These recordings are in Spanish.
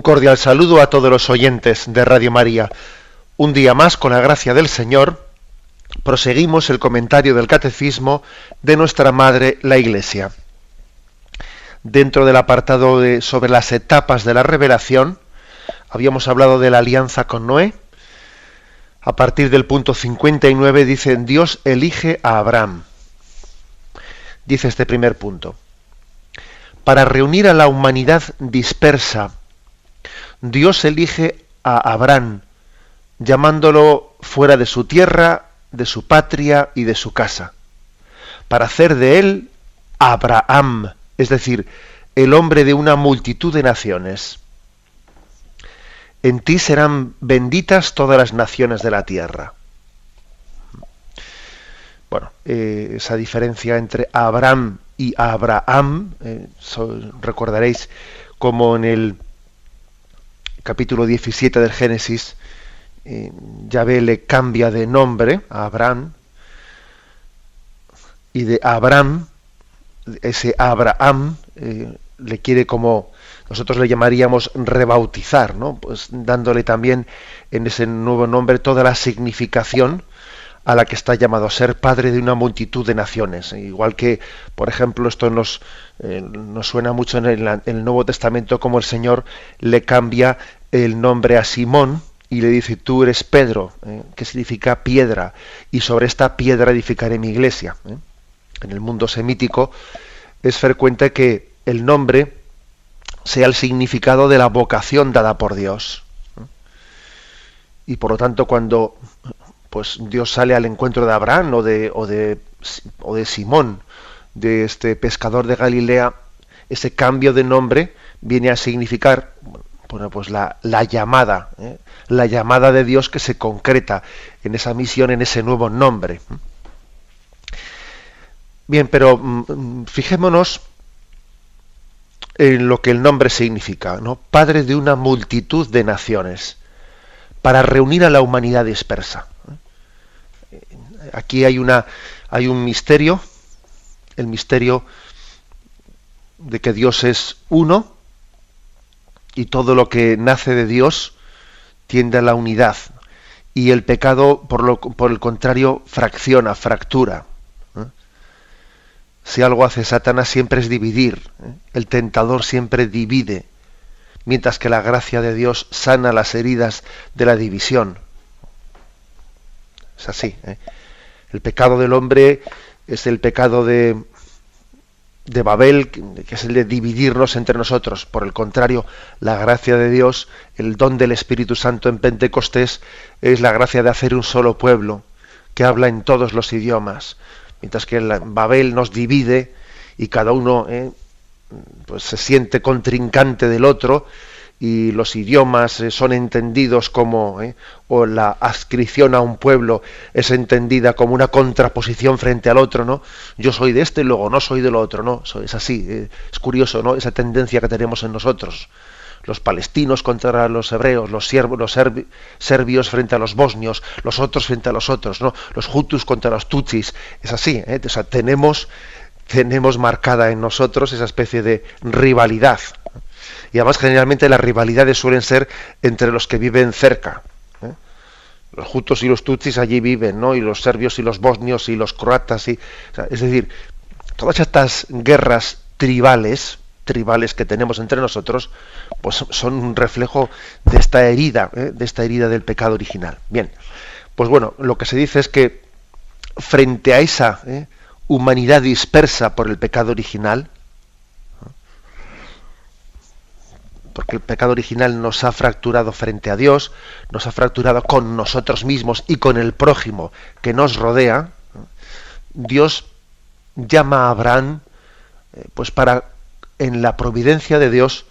Un cordial saludo a todos los oyentes de Radio María. Un día más, con la gracia del Señor, proseguimos el comentario del Catecismo de nuestra Madre, la Iglesia. Dentro del apartado sobre las etapas de la revelación, habíamos hablado de la alianza con Noé. A partir del punto 59 dice: Dios elige a Abraham. Dice este primer punto: para reunir a la humanidad dispersa, Dios elige a Abraham, llamándolo fuera de su tierra, de su patria y de su casa, para hacer de él Abraham, es decir, el hombre de una multitud de naciones. En ti serán benditas todas las naciones de la tierra. Bueno, esa diferencia entre Abraham y Abraham, recordaréis como en el capítulo 17 del Génesis, Yahvé le cambia de nombre a Abraham, y de Abraham, ese Abraham, le quiere, como nosotros le llamaríamos, rebautizar, ¿no? Pues dándole también en ese nuevo nombre toda la significación a la que está llamado a ser padre de una multitud de naciones. Igual que, por ejemplo, esto nos suena mucho en el Nuevo Testamento, como el Señor le cambia el nombre a Simón y le dice: tú eres Pedro, que significa piedra, y sobre esta piedra edificaré mi iglesia. En el mundo semítico es frecuente que el nombre sea el significado de la vocación dada por Dios. Y por lo tanto, cuando pues Dios sale al encuentro de Abraham o de Simón, de este pescador de Galilea, ese cambio de nombre viene a significar, bueno, pues la llamada de Dios que se concreta en esa misión, en ese nuevo nombre. Bien, pero fijémonos en lo que el nombre significa, ¿no? Padre de una multitud de naciones, para reunir a la humanidad dispersa. Aquí hay un misterio, el misterio de que Dios es uno y todo lo que nace de Dios tiende a la unidad, y el pecado, por el contrario, fractura. Si algo hace Satanás siempre es dividir, el tentador siempre divide, mientras que la gracia de Dios sana las heridas de la división. Es así. El pecado del hombre es el pecado de Babel, que es el de dividirnos entre nosotros. Por el contrario, la gracia de Dios, el don del Espíritu Santo en Pentecostés, es la gracia de hacer un solo pueblo que habla en todos los idiomas. Mientras que Babel nos divide y cada uno pues se siente contrincante del otro, y los idiomas son entendidos como, o la adscripción a un pueblo es entendida como una contraposición frente al otro, ¿no? Yo soy de este y luego no soy del otro, ¿no? Eso es así, es curioso, ¿no? Esa tendencia que tenemos en nosotros. Los palestinos contra los hebreos, los serbios frente a los bosnios, los otros frente a los otros, ¿no? Los hutus contra los tutsis. Es así, O sea, tenemos marcada en nosotros esa especie de rivalidad. Y además, generalmente las rivalidades suelen ser entre los que viven cerca. Los hutus y los tutsis allí viven, ¿no? Y los serbios y los bosnios y los croatas. O sea, es decir, todas estas guerras tribales que tenemos entre nosotros, pues son un reflejo de esta herida, del pecado original. Bien, pues bueno, lo que se dice es que frente a esa humanidad dispersa por el pecado original, porque el pecado original nos ha fracturado frente a Dios, nos ha fracturado con nosotros mismos y con el prójimo que nos rodea, Dios llama a Abraham pues para, en la providencia de Dios,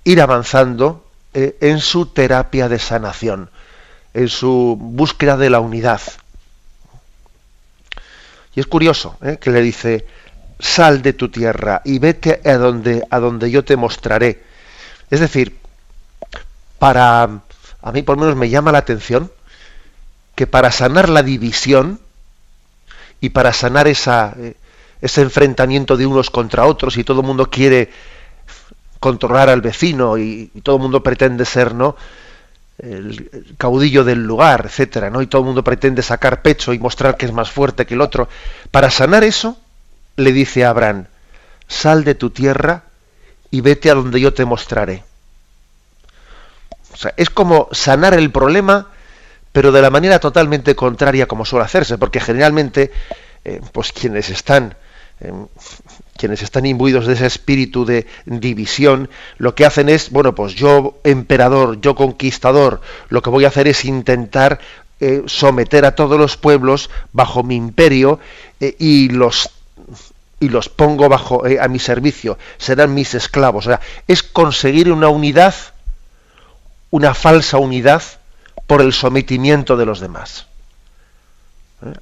ir avanzando en su terapia de sanación, en su búsqueda de la unidad. Y es curioso que le dice: sal de tu tierra y vete a donde yo te mostraré. Es decir, a mí por lo menos me llama la atención que para sanar la división y para sanar ese enfrentamiento de unos contra otros, y todo el mundo quiere controlar al vecino y todo el mundo pretende ser, ¿no?, el caudillo del lugar, etcétera, ¿no? Y todo el mundo pretende sacar pecho y mostrar que es más fuerte que el otro. Para sanar eso, le dice a Abraham: sal de tu tierra y vete a donde yo te mostraré. O sea, es como sanar el problema, pero de la manera totalmente contraria como suele hacerse, porque generalmente, pues quienes están imbuidos de ese espíritu de división, lo que hacen es, bueno, pues yo emperador, yo conquistador, lo que voy a hacer es intentar someter a todos los pueblos bajo mi imperio, y los pongo bajo a mi servicio, serán mis esclavos. O sea, es conseguir una unidad, una falsa unidad, por el sometimiento de los demás.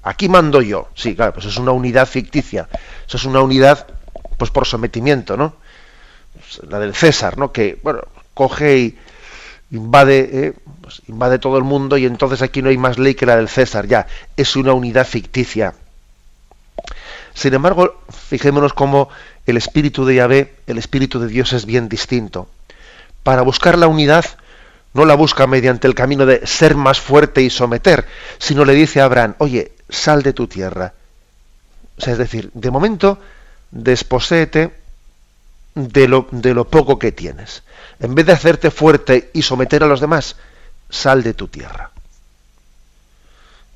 Aquí mando yo. Sí, claro, pues es una unidad ficticia. Eso es una unidad, pues por sometimiento, ¿no? La del César, ¿no? Que, bueno, coge y invade todo el mundo, y entonces aquí no hay más ley que la del César. Ya, es una unidad ficticia. Sin embargo, fijémonos cómo el espíritu de Yahvé, el espíritu de Dios, es bien distinto. Para buscar la unidad, no la busca mediante el camino de ser más fuerte y someter, sino le dice a Abraham: oye, sal de tu tierra. O sea, es decir, de momento, desposéete de lo poco que tienes. En vez de hacerte fuerte y someter a los demás, sal de tu tierra.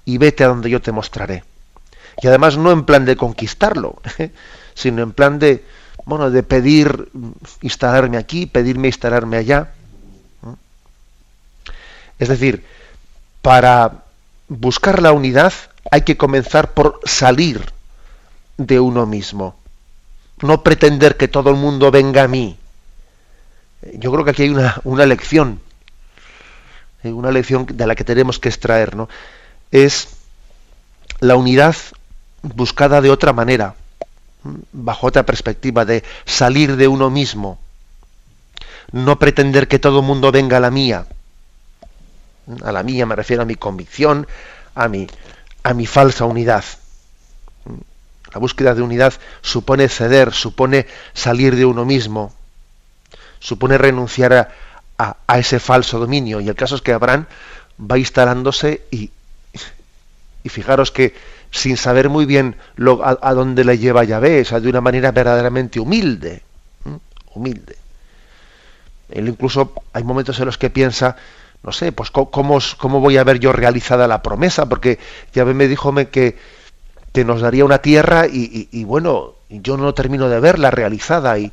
Y vete a donde yo te mostraré. Y además no en plan de conquistarlo, sino en plan de, bueno, de pedir instalarme aquí, pedirme instalarme allá. Es decir, para buscar la unidad hay que comenzar por salir de uno mismo. No pretender que todo el mundo venga a mí. Yo creo que aquí hay una lección de la que tenemos que extraer, ¿no? Es la unidad buscada de otra manera, bajo otra perspectiva, de salir de uno mismo. No pretender que todo el mundo venga a la mía. A la mía me refiero a mi convicción, a mi falsa unidad. La búsqueda de unidad supone ceder, supone salir de uno mismo, supone renunciar a ese falso dominio. Y el caso es que Abraham va instalándose y fijaros que sin saber muy bien a dónde le lleva Yahvé, o sea, de una manera verdaderamente humilde. Humilde. Él incluso hay momentos en los que piensa, no sé, pues ¿cómo voy a ver yo realizada la promesa? Porque Yahvé me dijo que nos daría una tierra y bueno, yo no termino de verla realizada. Y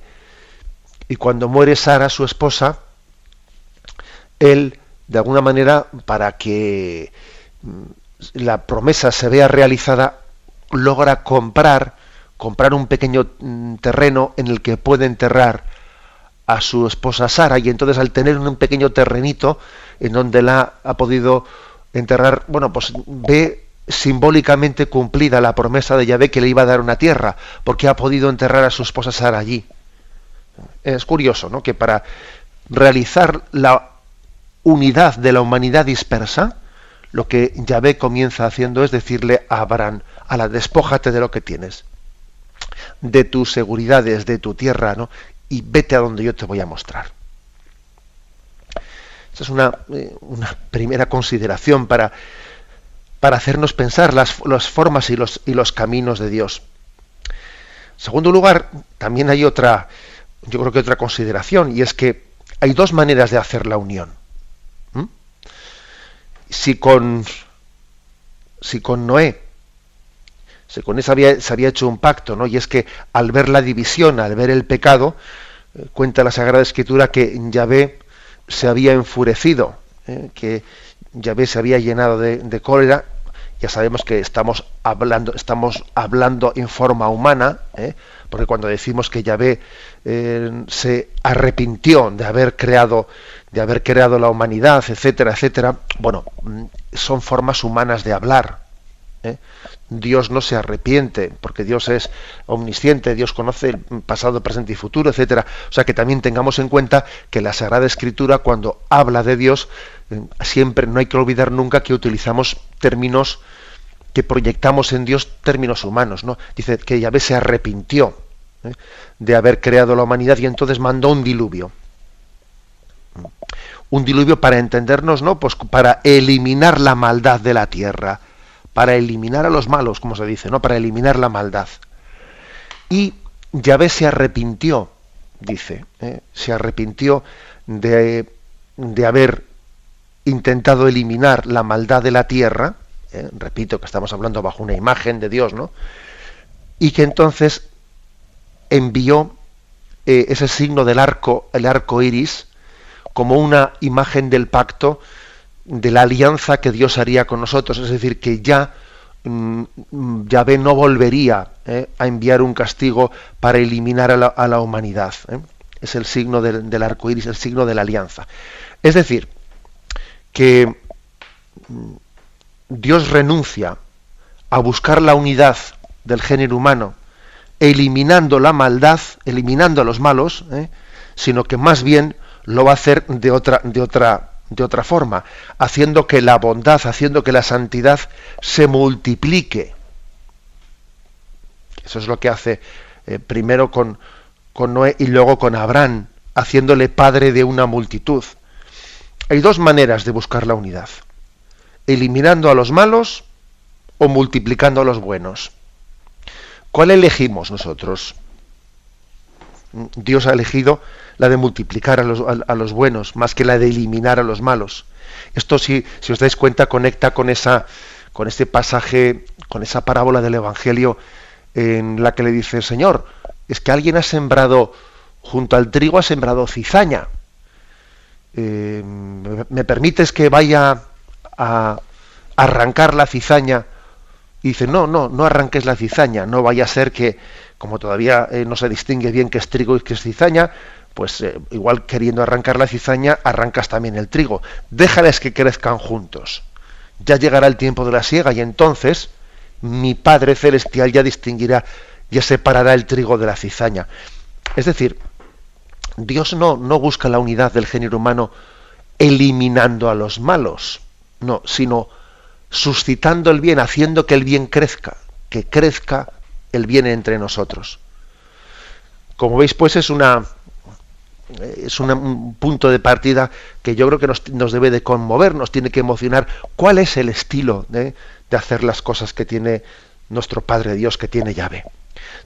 cuando muere Sara, su esposa, él, de alguna manera, para que la promesa se vea realizada, logra comprar un pequeño terreno en el que puede enterrar a su esposa Sara, y entonces al tener un pequeño terrenito en donde la ha podido enterrar, bueno, pues ve simbólicamente cumplida la promesa de Yahvé que le iba a dar una tierra, porque ha podido enterrar a su esposa Sara allí. Es curioso, ¿no?, que para realizar la unidad de la humanidad dispersa, lo que Yahvé comienza haciendo es decirle a Abraham: ala, despójate de lo que tienes, de tus seguridades, de tu tierra, ¿no?, y vete a donde yo te voy a mostrar. Esa es una primera consideración para hacernos pensar las formas y los caminos de Dios. En segundo lugar, también hay otra consideración, y es que hay dos maneras de hacer la unión. Si con Noé se había hecho un pacto, ¿no? Y es que al ver la división, al ver el pecado, cuenta la Sagrada Escritura que Yahvé se había enfurecido, que Yahvé se había llenado de cólera. Ya sabemos que estamos hablando en forma humana, porque cuando decimos que Yahvé se arrepintió de haber creado la humanidad, etcétera, etcétera, bueno, son formas humanas de hablar. Dios no se arrepiente, porque Dios es omnisciente, Dios conoce el pasado, presente y futuro, etcétera. O sea, que también tengamos en cuenta que la Sagrada Escritura, cuando habla de Dios, siempre no hay que olvidar nunca que utilizamos términos, que proyectamos en Dios términos humanos, ¿no? Dice que Yahvé se arrepintió. de haber creado la humanidad, y entonces mandó un diluvio. Un diluvio, para entendernos, ¿no? Pues para eliminar la maldad de la tierra, para eliminar a los malos, como se dice, ¿no? Para eliminar la maldad. Y Yahvé se arrepintió, dice, se arrepintió de haber intentado eliminar la maldad de la tierra, repito que estamos hablando bajo una imagen de Dios, ¿no? Y que entonces envió ese signo del arco, el arco iris, como una imagen del pacto, de la alianza que Dios haría con nosotros. Es decir, que ya Yahvé no volvería a enviar un castigo para eliminar a la humanidad. Es el signo del arco iris, el signo de la alianza. Es decir, que Dios renuncia a buscar la unidad del género humano, eliminando la maldad, eliminando a los malos, sino que más bien lo va a hacer de otra forma, haciendo que la bondad, haciendo que la santidad se multiplique. Eso es lo que hace primero con Noé y luego con Abraham, haciéndole padre de una multitud. Hay dos maneras de buscar la unidad: eliminando a los malos o multiplicando a los buenos. ¿Cuál elegimos nosotros? Dios ha elegido la de multiplicar a los buenos, más que la de eliminar a los malos. Esto, si os dais cuenta, conecta con este pasaje, con esa parábola del Evangelio en la que le dice: Señor, es que alguien ha sembrado, junto al trigo ha sembrado cizaña. ¿Me permites que vaya a arrancar la cizaña? Y dice: no arranques la cizaña, no vaya a ser que, como todavía no se distingue bien qué es trigo y qué es cizaña, pues igual, queriendo arrancar la cizaña, arrancas también el trigo. Déjales que crezcan juntos. Ya llegará el tiempo de la siega, y entonces mi Padre Celestial ya distinguirá, ya separará el trigo de la cizaña. Es decir, Dios no busca la unidad del género humano eliminando a los malos, no, sino suscitando el bien, haciendo que el bien crezca, que crezca el bien entre nosotros. Como veis, pues es un punto de partida que yo creo que nos debe de conmover, nos tiene que emocionar. ¿Cuál es el estilo de hacer las cosas que tiene nuestro Padre Dios, que tiene Yahvé?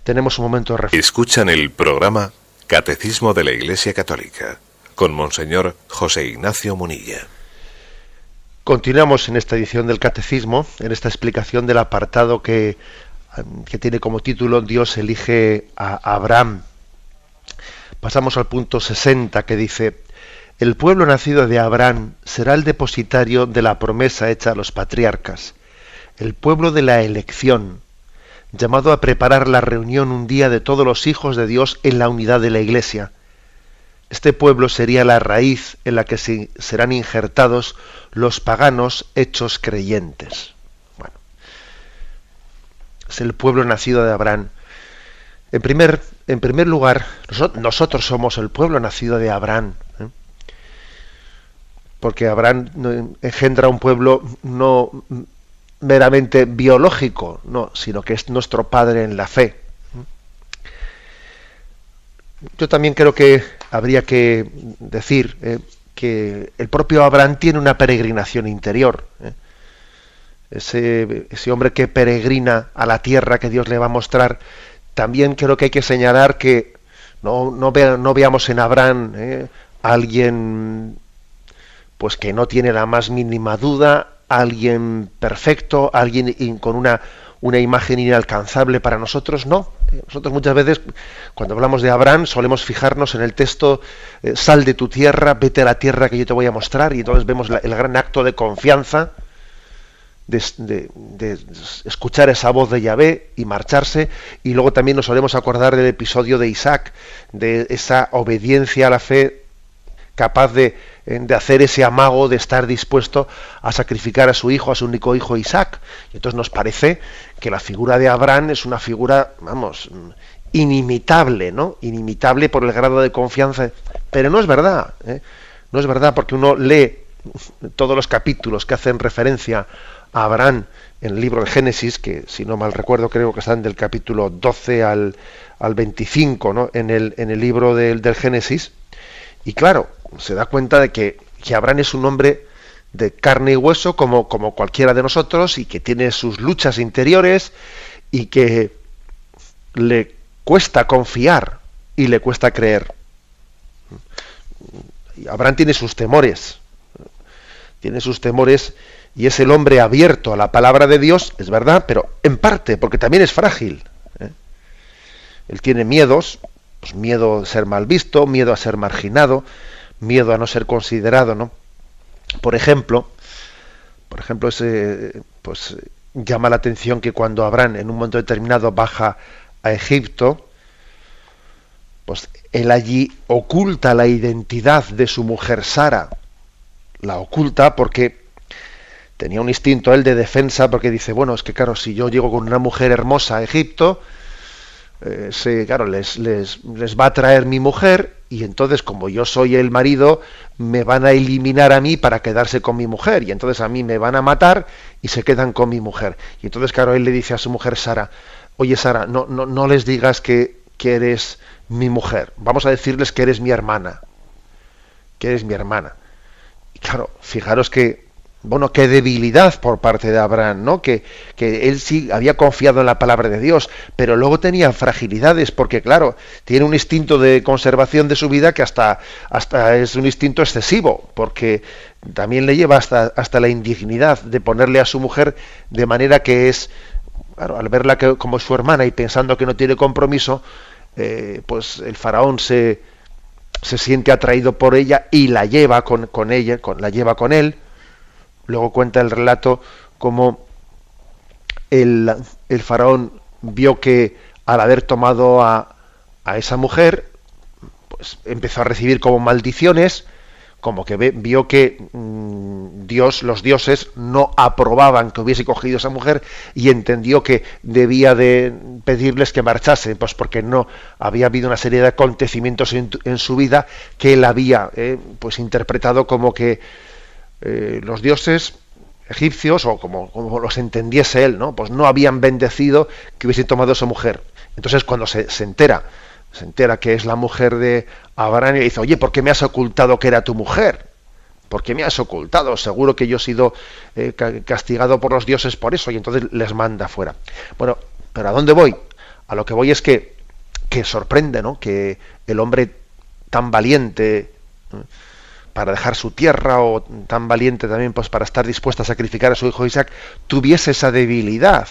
Tenemos un momento de reflexión. Escuchan el programa Catecismo de la Iglesia Católica con Monseñor José Ignacio Munilla. Continuamos en esta edición del Catecismo, en esta explicación del apartado que tiene como título Dios elige a Abraham. Pasamos al punto 60, que dice: el pueblo nacido de Abraham será el depositario de la promesa hecha a los patriarcas, el pueblo de la elección, llamado a preparar la reunión un día de todos los hijos de Dios en la unidad de la Iglesia. Este pueblo sería la raíz en la que serán injertados los paganos hechos creyentes. Bueno, es el pueblo nacido de Abraham. En primer lugar, nosotros somos el pueblo nacido de Abraham, porque Abraham engendra un pueblo no meramente biológico, no, sino que es nuestro padre en la fe. Yo también creo que habría que decir que el propio Abraham tiene una peregrinación interior. Ese hombre que peregrina a la tierra que Dios le va a mostrar. También creo que hay que señalar que no veamos en Abraham a alguien pues que no tiene la más mínima duda, alguien perfecto, alguien con una imagen inalcanzable para nosotros. No. Nosotros muchas veces, cuando hablamos de Abraham, solemos fijarnos en el texto: sal de tu tierra, vete a la tierra que yo te voy a mostrar, y entonces vemos el gran acto de confianza, de escuchar esa voz de Yahvé y marcharse. Y luego también nos solemos acordar del episodio de Isaac, de esa obediencia a la fe, capaz de hacer ese amago, de estar dispuesto a sacrificar a su hijo, a su único hijo Isaac. Y entonces nos parece que la figura de Abraham es una figura, inimitable, ¿no? Inimitable por el grado de confianza. Pero no es verdad, no es verdad, porque uno lee todos los capítulos que hacen referencia a Abraham en el libro de Génesis, que si no mal recuerdo creo que están del capítulo 12 al 25, ¿no? en el libro del Génesis, y claro, se da cuenta de que Abraham es un hombre de carne y hueso como cualquiera de nosotros, y que tiene sus luchas interiores y que le cuesta confiar y le cuesta creer. Abraham tiene sus temores, y es el hombre abierto a la palabra de Dios, es verdad, pero en parte, porque también es frágil. Él tiene miedos, pues miedo a ser mal visto, miedo a ser marginado, miedo a no ser considerado, ¿no? Por ejemplo, pues llama la atención que cuando Abraham en un momento determinado baja a Egipto, pues él allí oculta la identidad de su mujer Sara. La oculta porque tenía un instinto él de defensa, porque dice, bueno, es que claro, si yo llego con una mujer hermosa a Egipto, claro, les va a traer mi mujer, y entonces como yo soy el marido, me van a eliminar a mí para quedarse con mi mujer, y entonces a mí me van a matar y se quedan con mi mujer. Y entonces claro, él le dice a su mujer Sara, oye Sara, no les digas que eres mi mujer, vamos a decirles que eres mi hermana, Y claro, fijaros que, bueno, qué debilidad por parte de Abraham, ¿no? Que él sí había confiado en la palabra de Dios, pero luego tenía fragilidades, porque claro, tiene un instinto de conservación de su vida que hasta es un instinto excesivo, porque también le lleva hasta la indignidad de ponerle a su mujer de manera que es, claro, al verla como su hermana y pensando que no tiene compromiso, pues el faraón se siente atraído por ella y la lleva con él. Luego cuenta el relato como el faraón vio que al haber tomado a esa mujer, pues empezó a recibir como maldiciones, como que vio que los dioses no aprobaban que hubiese cogido a esa mujer, y entendió que debía de pedirles que marchasen, pues porque no había habido una serie de acontecimientos en su vida que él había pues interpretado como que los dioses egipcios, o como los entendiese él, ¿no? Pues no habían bendecido que hubiese tomado a esa mujer. Entonces cuando se entera que es la mujer de Abraham, y dice, oye, ¿por qué me has ocultado que era tu mujer? ¿Por qué me has ocultado? Seguro que yo he sido castigado por los dioses por eso. Y entonces les manda fuera. Bueno, pero ¿a dónde voy? A lo que voy es que sorprende, ¿no? Que el hombre tan valiente para dejar su tierra, o tan valiente también pues para estar dispuesto a sacrificar a su hijo Isaac, tuviese esa debilidad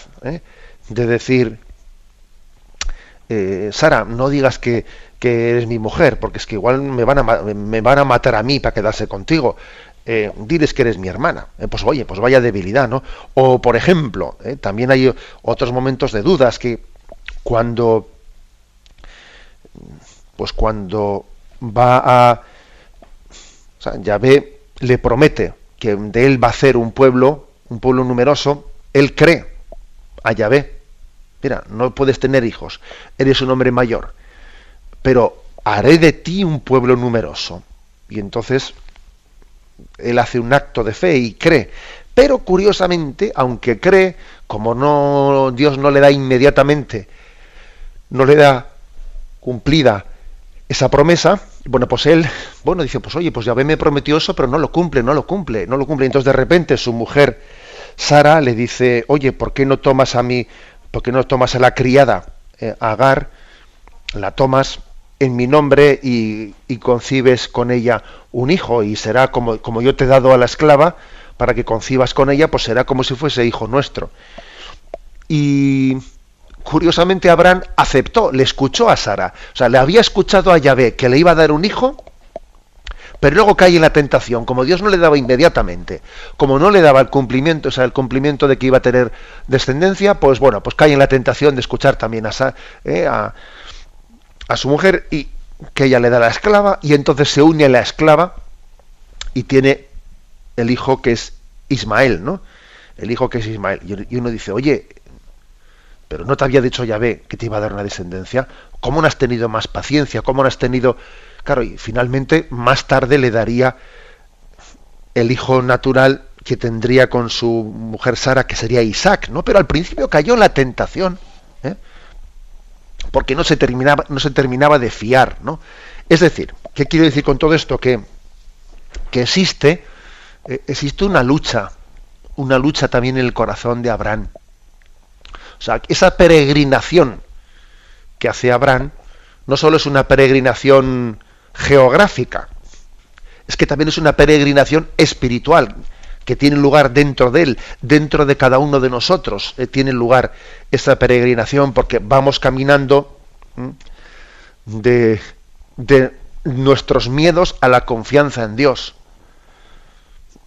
de decir, Sara, no digas que eres mi mujer, porque es que igual me van a matar a mí para quedarse contigo. Diles que eres mi hermana. Pues oye, pues vaya debilidad, ¿no? O por ejemplo, también hay otros momentos de dudas, que cuando va a, o sea, Yahvé le promete que de él va a hacer un pueblo numeroso. Él cree a Yahvé. Mira, no puedes tener hijos, eres un hombre mayor, pero haré de ti un pueblo numeroso. Y entonces él hace un acto de fe y cree. Pero curiosamente, aunque cree, como Dios no le da inmediatamente, no le da cumplida esa promesa, bueno, pues él, dice, pues oye, pues Yahvé me prometió eso, pero no lo cumple. Entonces de repente su mujer Sara le dice, oye, ¿por qué no tomas a la criada Agar, la tomas en mi nombre y concibes con ella un hijo, y será como yo te he dado a la esclava para que concibas con ella, pues será como si fuese hijo nuestro? Y curiosamente Abraham aceptó, le escuchó a Sara, o sea, le había escuchado a Yahvé que le iba a dar un hijo, pero luego cae en la tentación, como Dios no le daba inmediatamente, como no le daba el cumplimiento, el cumplimiento de que iba a tener descendencia, pues bueno, pues cae en la tentación de escuchar también a su mujer, y que ella le da la esclava, y entonces se une a la esclava y tiene el hijo que es Ismael, ¿no? El hijo que es Ismael. Y uno dice, oye, pero ¿no te había dicho Yahvé que te iba a dar una descendencia? ¿Cómo no has tenido más paciencia? ¿Cómo no has tenido...? Claro, y finalmente más tarde le daría el hijo natural que tendría con su mujer Sara, que sería Isaac, ¿no? Pero al principio cayó en la tentación, ¿eh? Porque no se terminaba de fiar, ¿no? Es decir, ¿qué quiero decir con todo esto? Que existe una lucha también en el corazón de Abraham. O sea, esa peregrinación que hace Abraham no solo es una peregrinación geográfica, es que también es una peregrinación espiritual que tiene lugar dentro de él, dentro de cada uno de nosotros, tiene lugar esa peregrinación, porque vamos caminando de nuestros miedos a la confianza en Dios.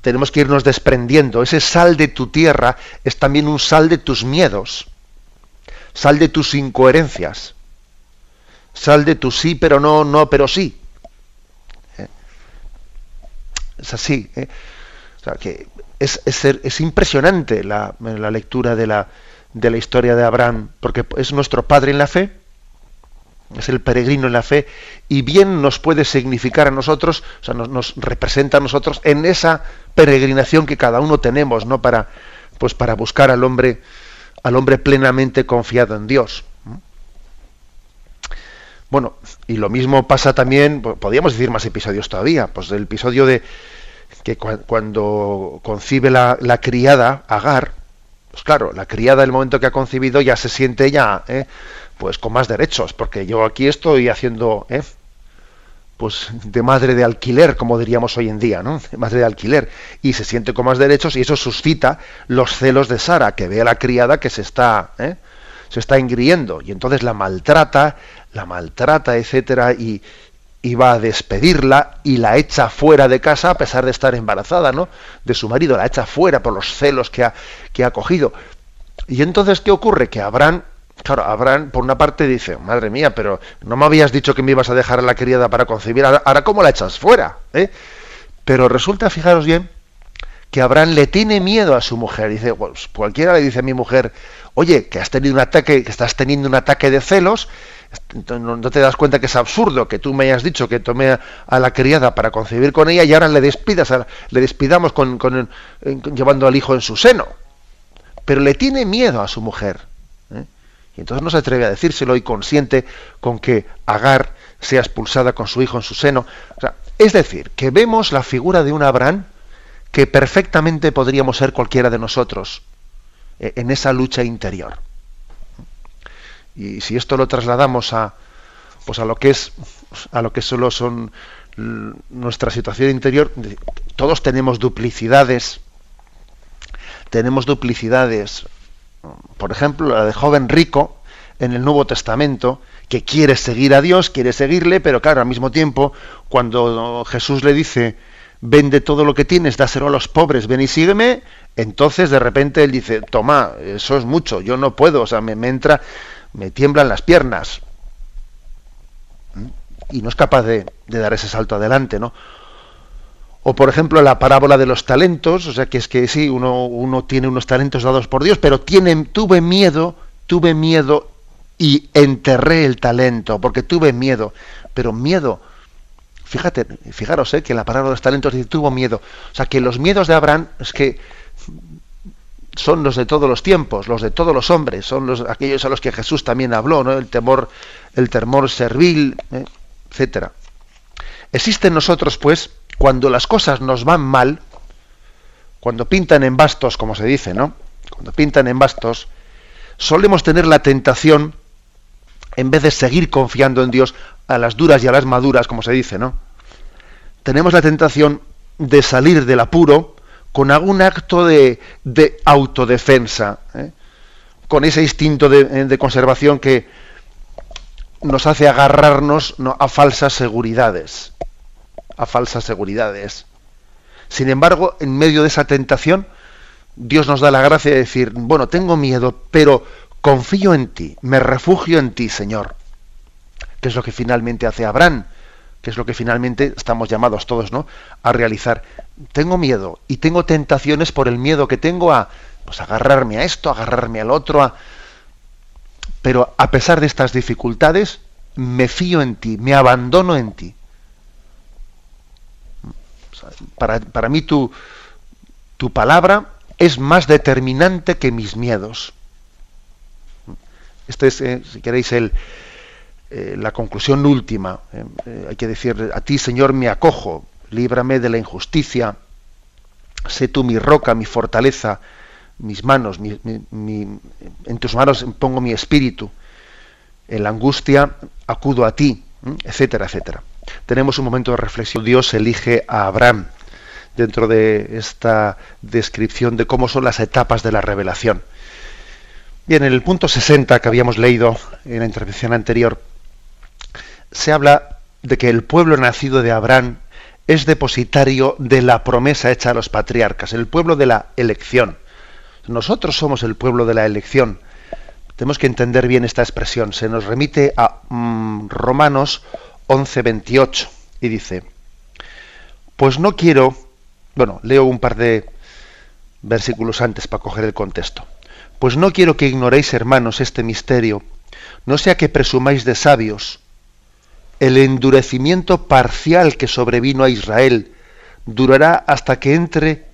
Tenemos que irnos desprendiendo. Ese sal de tu tierra es también un sal de tus miedos, sal de tus incoherencias, sal de tu sí pero no pero sí. Es así. O sea, que es impresionante la lectura de la historia de Abraham, porque es nuestro padre en la fe, es el peregrino en la fe, y bien nos puede significar a nosotros, o sea, nos representa a nosotros en esa peregrinación que cada uno tenemos, ¿no? Para buscar al hombre plenamente confiado en Dios. Bueno, y lo mismo pasa también, podríamos decir más episodios todavía, pues el episodio de que cuando concibe la criada Agar, pues claro, la criada el momento que ha concebido ya se siente ya pues con más derechos, porque yo aquí estoy haciendo pues de madre de alquiler, como diríamos hoy en día, ¿no? De madre de alquiler, y se siente con más derechos, y eso suscita los celos de Sara, que ve a la criada que se está engriendo, y entonces la maltrata, etcétera, y va a despedirla y la echa fuera de casa a pesar de estar embarazada, ¿no? De su marido, la echa fuera por los celos que ha cogido. Y entonces, ¿qué ocurre? Que Abraham, por una parte dice, madre mía, pero no me habías dicho que me ibas a dejar a la criada para concebir, ahora ¿cómo la echas fuera? Pero resulta, fijaros bien, que Abraham le tiene miedo a su mujer. Dice, pues, cualquiera le dice a mi mujer, oye, que estás teniendo un ataque de celos, no te das cuenta que es absurdo que tú me hayas dicho que tomé a la criada para concebir con ella y ahora le despidamos llevando al hijo en su seno. Pero le tiene miedo a su mujer, y entonces no se atreve a decírselo y consiente con que Agar sea expulsada con su hijo en su seno. O sea, es decir, que vemos la figura de un Abraham que perfectamente podríamos ser cualquiera de nosotros en esa lucha interior. Y si esto lo trasladamos a lo que solo son nuestra situación interior, todos tenemos duplicidades. Por ejemplo, la de joven rico en el Nuevo Testamento, que quiere seguir a Dios, quiere seguirle, pero claro, al mismo tiempo, cuando Jesús le dice, vende todo lo que tienes, dáselo a los pobres, ven y sígueme, entonces de repente él dice, toma, eso es mucho, yo no puedo, o sea, me tiemblan las piernas. Y no es capaz de dar ese salto adelante, ¿no? O por ejemplo la parábola de los talentos, o sea, que es que sí, uno tiene unos talentos dados por Dios, pero tuve miedo y enterré el talento, porque tuve miedo. Pero miedo, fijaros que en la parábola de los talentos dice, tuvo miedo. O sea, que los miedos de Abraham es que son los de todos los tiempos, los de todos los hombres, son aquellos a los que Jesús también habló, ¿no? El temor servil, etcétera. Existe en nosotros, pues, cuando las cosas nos van mal, cuando pintan en bastos, como se dice, ¿no? Cuando pintan en bastos, solemos tener la tentación, en vez de seguir confiando en Dios, a las duras y a las maduras, como se dice, ¿no? Tenemos la tentación de salir del apuro con algún acto de autodefensa, con ese instinto de conservación que nos hace agarrarnos, ¿no?, a falsas seguridades. Sin embargo, en medio de esa tentación, Dios nos da la gracia de decir, bueno, tengo miedo, pero confío en ti, me refugio en ti, Señor. Que es lo que finalmente hace Abraham, que es lo que finalmente estamos llamados todos, ¿no?, a realizar. Tengo miedo y tengo tentaciones por el miedo que tengo a agarrarme a esto, agarrarme al otro, pero a pesar de estas dificultades, me fío en ti, me abandono en ti. sea, para mí tu palabra es más determinante que mis miedos. Este es, si queréis, la conclusión última. Hay que decir: a ti, Señor, me acojo, líbrame de la injusticia, sé tú mi roca, mi fortaleza, mis manos, en tus manos pongo mi espíritu, en la angustia acudo a ti, etcétera, etcétera. Tenemos un momento de reflexión. Dios elige a Abraham dentro de esta descripción de cómo son las etapas de la revelación. Bien, en el punto 60 que habíamos leído en la intervención anterior, se habla de que el pueblo nacido de Abraham es depositario de la promesa hecha a los patriarcas, el pueblo de la elección. Nosotros somos el pueblo de la elección. Tenemos que entender bien esta expresión. Se nos remite a Romanos 11:28 y dice: pues no quiero... Bueno, leo un par de versículos antes para coger el contexto. Pues no quiero que ignoréis, hermanos, este misterio, no sea que presumáis de sabios. El endurecimiento parcial que sobrevino a Israel durará hasta que entre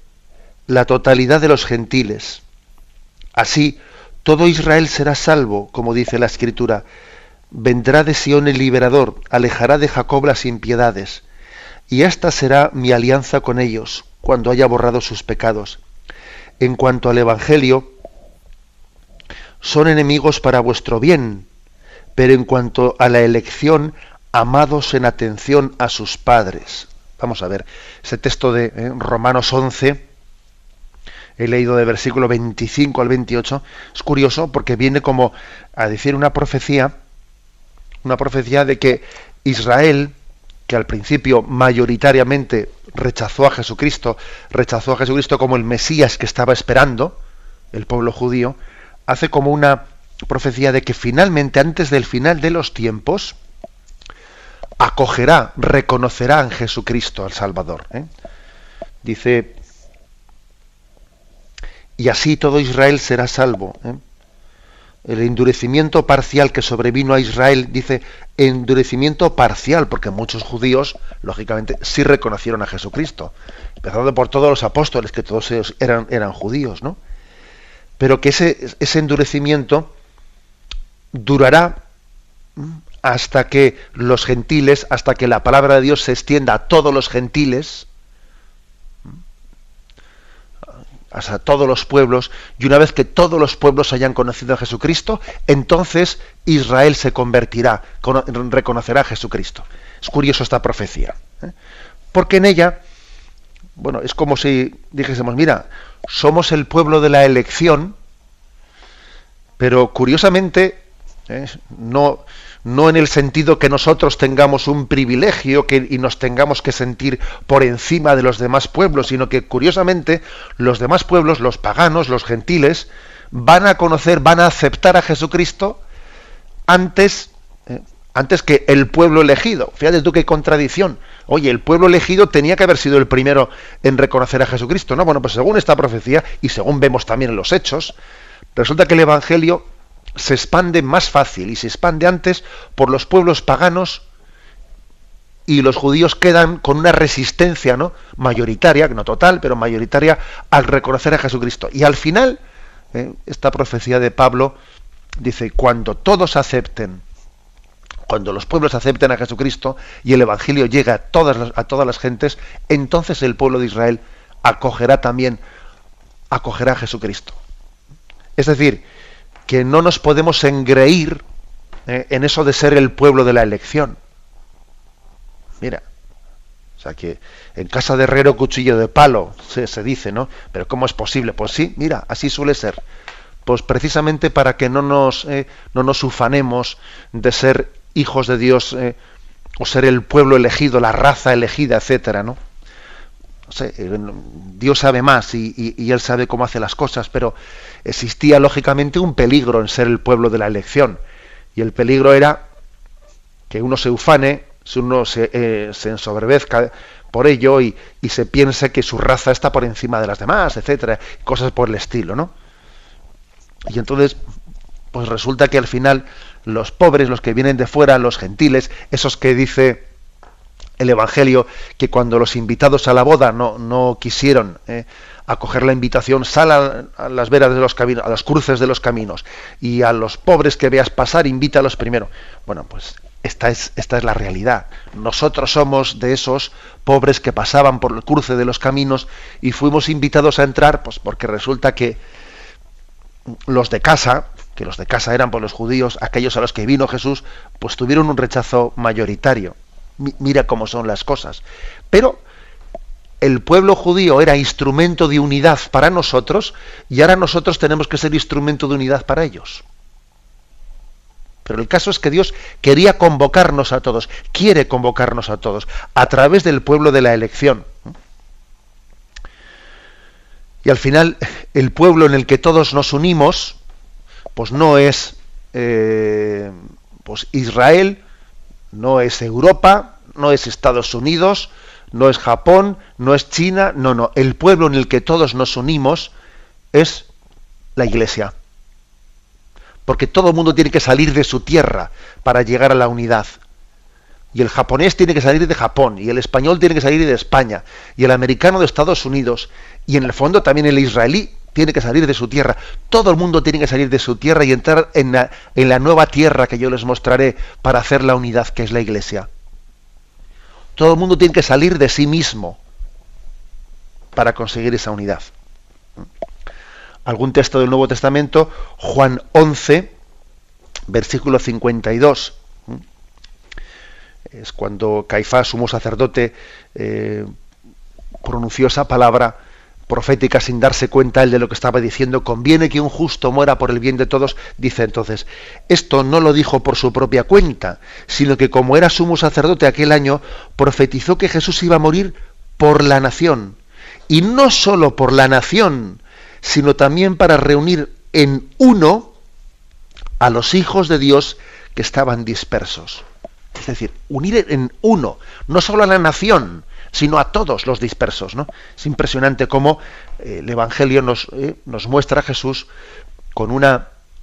la totalidad de los gentiles. Así, todo Israel será salvo, como dice la Escritura. Vendrá de Sión el liberador, alejará de Jacob las impiedades. Y esta será mi alianza con ellos, cuando haya borrado sus pecados. En cuanto al Evangelio, son enemigos para vuestro bien, pero en cuanto a la elección, amados en atención a sus padres. Vamos a ver, ese texto de Romanos 11, he leído de versículo 25 al 28, es curioso porque viene como a decir una profecía de que Israel, que al principio mayoritariamente rechazó a Jesucristo como el Mesías que estaba esperando, el pueblo judío, hace como una profecía de que finalmente, antes del final de los tiempos, acogerá, reconocerá en Jesucristo al Salvador. Dice: y así todo Israel será salvo. El endurecimiento parcial que sobrevino a Israel, dice endurecimiento parcial, porque muchos judíos, lógicamente, sí reconocieron a Jesucristo, empezando por todos los apóstoles, que todos ellos eran judíos, ¿no? Pero que ese endurecimiento durará hasta que los gentiles, hasta que la palabra de Dios se extienda a todos los gentiles, hasta todos los pueblos, y una vez que todos los pueblos hayan conocido a Jesucristo, entonces Israel se convertirá, reconocerá a Jesucristo. Es curioso esta profecía, porque en ella, bueno, es como si dijésemos: mira, somos el pueblo de la elección, pero curiosamente, no en el sentido que nosotros tengamos un privilegio y nos tengamos que sentir por encima de los demás pueblos, sino que curiosamente los demás pueblos, los paganos, los gentiles, van a conocer, van a aceptar a Jesucristo antes que el pueblo elegido. Fíjate tú qué contradicción. Oye, el pueblo elegido tenía que haber sido el primero en reconocer a Jesucristo, ¿no? Bueno, pues según esta profecía, y según vemos también en los hechos, resulta que el Evangelio se expande más fácil y se expande antes por los pueblos paganos, y los judíos quedan con una resistencia, ¿no?, mayoritaria, no total, pero mayoritaria, al reconocer a Jesucristo. Y al final, esta profecía de Pablo dice: cuando todos acepten, cuando los pueblos acepten a Jesucristo y el Evangelio llegue a todas las gentes, entonces el pueblo de Israel acogerá a Jesucristo. Es decir, que no nos podemos engreír en eso de ser el pueblo de la elección. Mira, o sea, que en casa de herrero cuchillo de palo, se dice, ¿no? Pero ¿cómo es posible? Pues sí, mira, así suele ser. Pues precisamente para que no nos ufanemos de ser hijos de Dios, o ser el pueblo elegido, la raza elegida, etcétera, ¿no? No sé, Dios sabe más y Él sabe cómo hace las cosas, pero existía lógicamente un peligro en ser el pueblo de la elección, y el peligro era que uno se ufane, uno se ensoberbezca por ello y se piense que su raza está por encima de las demás, etcétera, cosas por el estilo, ¿no? Y entonces, pues resulta que al final los pobres, los que vienen de fuera, los gentiles, esos que dice el Evangelio, que cuando los invitados a la boda no quisieron acoger la invitación, sal a las veras de los caminos, a las cruces de los caminos, y a los pobres que veas pasar, invítalos primero. Bueno, pues esta es la realidad. Nosotros somos de esos pobres que pasaban por el cruce de los caminos y fuimos invitados a entrar, pues porque resulta que los de casa eran por los judíos, aquellos a los que vino Jesús, pues tuvieron un rechazo mayoritario. Mira cómo son las cosas. Pero el pueblo judío era instrumento de unidad para nosotros, y ahora nosotros tenemos que ser instrumento de unidad para ellos. Pero el caso es que Dios quería convocarnos a todos, quiere convocarnos a todos, a través del pueblo de la elección. Y al final, el pueblo en el que todos nos unimos, pues no es pues Israel, no es Europa, no es Estados Unidos, no es Japón, no es China, no. El pueblo en el que todos nos unimos es la Iglesia. Porque todo el mundo tiene que salir de su tierra para llegar a la unidad. Y el japonés tiene que salir de Japón, y el español tiene que salir de España, y el americano de Estados Unidos, y en el fondo también el israelí tiene que salir de su tierra. Todo el mundo tiene que salir de su tierra y entrar en la nueva tierra que yo les mostraré para hacer la unidad, que es la Iglesia. Todo el mundo tiene que salir de sí mismo para conseguir esa unidad. Algún texto del Nuevo Testamento, Juan 11, versículo 52. Es cuando Caifás, sumo sacerdote, pronunció esa palabra profética sin darse cuenta él de lo que estaba diciendo. Conviene que un justo muera por el bien de todos. Dice entonces, esto no lo dijo por su propia cuenta, sino que como era sumo sacerdote aquel año, profetizó que Jesús iba a morir por la nación. Y no solo por la nación, sino también para reunir en uno a los hijos de Dios que estaban dispersos. Es decir, unir en uno, no solo a la nación, sino a todos los dispersos, ¿no? Es impresionante cómo el Evangelio nos muestra a Jesús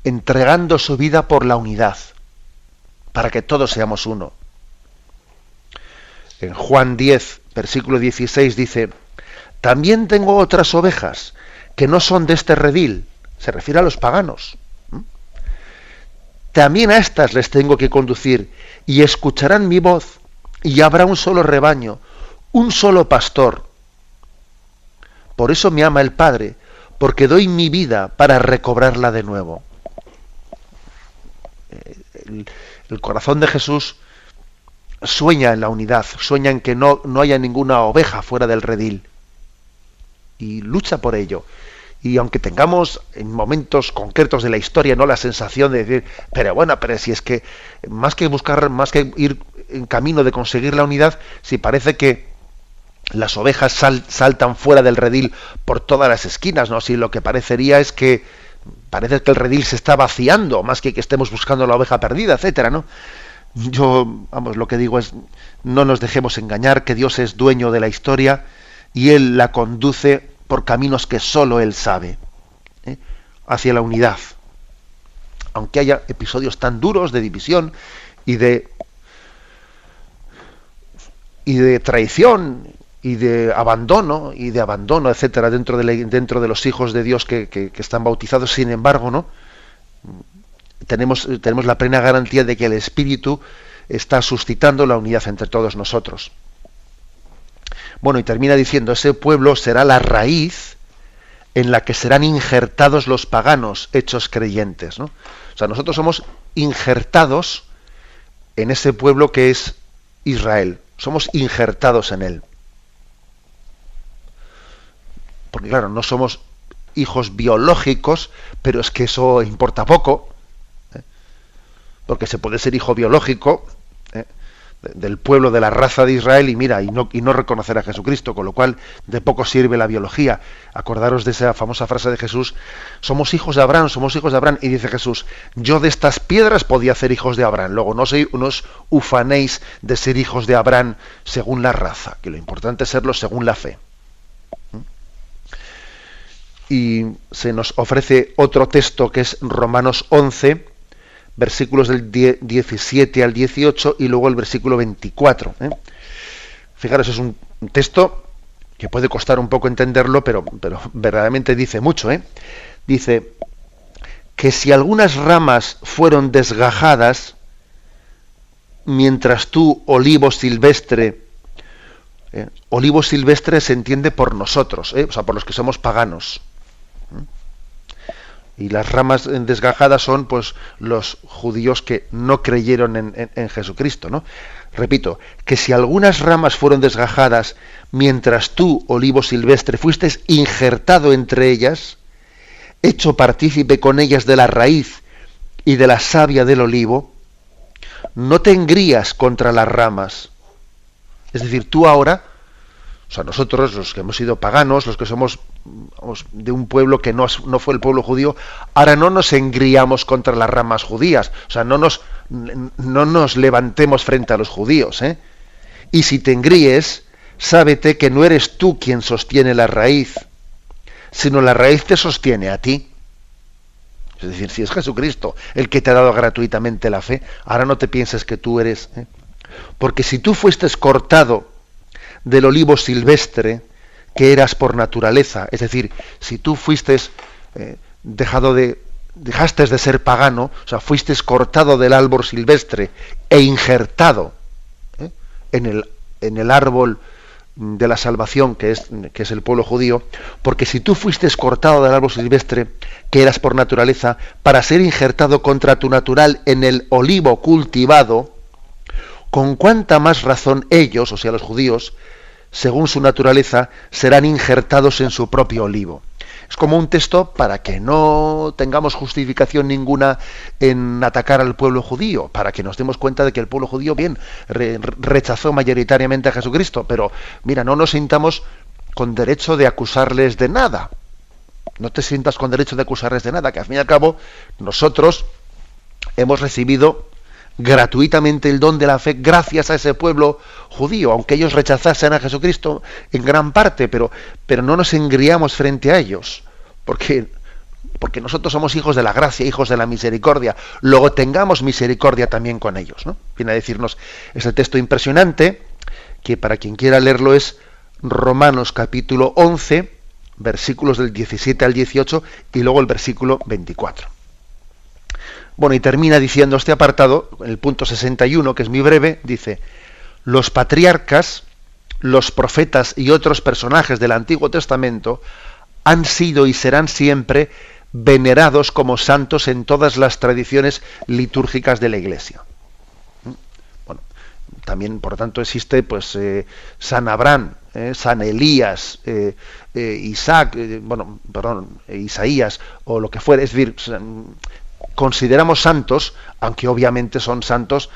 entregando su vida por la unidad, para que todos seamos uno. En Juan 10, versículo 16 dice, también tengo otras ovejas que no son de este redil, se refiere a los paganos. También a estas les tengo que conducir, y escucharán mi voz, y habrá un solo rebaño, un solo pastor. Por eso me ama el Padre, porque doy mi vida para recobrarla de nuevo. El corazón de Jesús sueña en la unidad, sueña en que no haya ninguna oveja fuera del redil, y lucha por ello. Y aunque tengamos en momentos concretos de la historia la sensación de decir, pero si es que más que ir en camino de conseguir la unidad, si parece que las ovejas saltan fuera del redil por todas las esquinas, ¿no? Si lo que parecería es que parece que el redil se está vaciando, más que estemos buscando la oveja perdida, etcétera, ¿no? Yo, lo que digo es, no nos dejemos engañar, que Dios es dueño de la historia y Él la conduce por caminos que solo Él sabe, hacia la unidad. Aunque haya episodios tan duros de división y de traición y de abandono, etcétera, dentro de los hijos de Dios que están bautizados, sin embargo, ¿no? Tenemos la plena garantía de que el Espíritu está suscitando la unidad entre todos nosotros. Bueno, y termina diciendo, ese pueblo será la raíz en la que serán injertados los paganos hechos creyentes, ¿no? O sea, nosotros somos injertados en ese pueblo que es Israel. Somos injertados en él. Porque claro, no somos hijos biológicos, pero es que eso importa poco, porque se puede ser hijo biológico del pueblo, de la raza de Israel, y no reconocer a Jesucristo, con lo cual de poco sirve la biología. Acordaros de esa famosa frase de Jesús, somos hijos de Abraham, y dice Jesús, yo de estas piedras podía hacer hijos de Abraham. Luego, no sois unos ufanéis de ser hijos de Abraham según la raza, que lo importante es serlo según la fe. Y se nos ofrece otro texto que es Romanos 11, versículos del 17 al 18 y luego el versículo 24. Fijaros, es un texto que puede costar un poco entenderlo, pero verdaderamente dice mucho, ¿eh? Dice que si algunas ramas fueron desgajadas, mientras tú, olivo silvestre se entiende por nosotros, o sea, por los que somos paganos. Y las ramas desgajadas son, pues, los judíos que no creyeron en Jesucristo, ¿no? Repito, que si algunas ramas fueron desgajadas, mientras tú, olivo silvestre, fuiste injertado entre ellas, hecho partícipe con ellas de la raíz y de la savia del olivo, no te engrías contra las ramas. Es decir, tú ahora, o sea, nosotros, los que hemos sido paganos, los que somos de un pueblo que no fue el pueblo judío, ahora no nos engriamos contra las ramas judías, o sea, no nos levantemos frente a los judíos, ¿eh? Y si te engríes, sábete que no eres tú quien sostiene la raíz, sino la raíz te sostiene a ti. Es decir, si es Jesucristo el que te ha dado gratuitamente la fe, ahora no te pienses que tú eres, ¿eh? Porque si tú fuiste cortado del olivo silvestre que eras por naturaleza, es decir, si tú fuiste dejaste de ser pagano, o sea, fuiste cortado del árbol silvestre e injertado, ¿eh?, en el árbol de la salvación que es el pueblo judío, porque si tú fuiste cortado del árbol silvestre que eras por naturaleza para ser injertado contra tu natural en el olivo cultivado, con cuánta más razón ellos, o sea, los judíos, según su naturaleza, serán injertados en su propio olivo. Es como un texto para que no tengamos justificación ninguna en atacar al pueblo judío, para que nos demos cuenta de que el pueblo judío, bien, rechazó mayoritariamente a Jesucristo, pero mira, no nos sintamos con derecho de acusarles de nada. No te sientas con derecho de acusarles de nada, que al fin y al cabo nosotros hemos recibido gratuitamente el don de la fe gracias a ese pueblo judío, aunque ellos rechazasen a Jesucristo en gran parte, pero no nos engriamos frente a ellos, porque nosotros somos hijos de la gracia, hijos de la misericordia, luego tengamos misericordia también con ellos, ¿no? Viene a decirnos ese texto impresionante, que para quien quiera leerlo es Romanos capítulo 11, versículos del 17 al 18 y luego el versículo 24. Bueno, y termina diciendo este apartado, el punto 61, que es muy breve, dice: los patriarcas, los profetas y otros personajes del Antiguo Testamento han sido y serán siempre venerados como santos en todas las tradiciones litúrgicas de la Iglesia. Bueno, también, por tanto, existe pues San Abraham, San Elías, Isaías, o lo que fuera, es decir, consideramos santos, aunque obviamente son santos,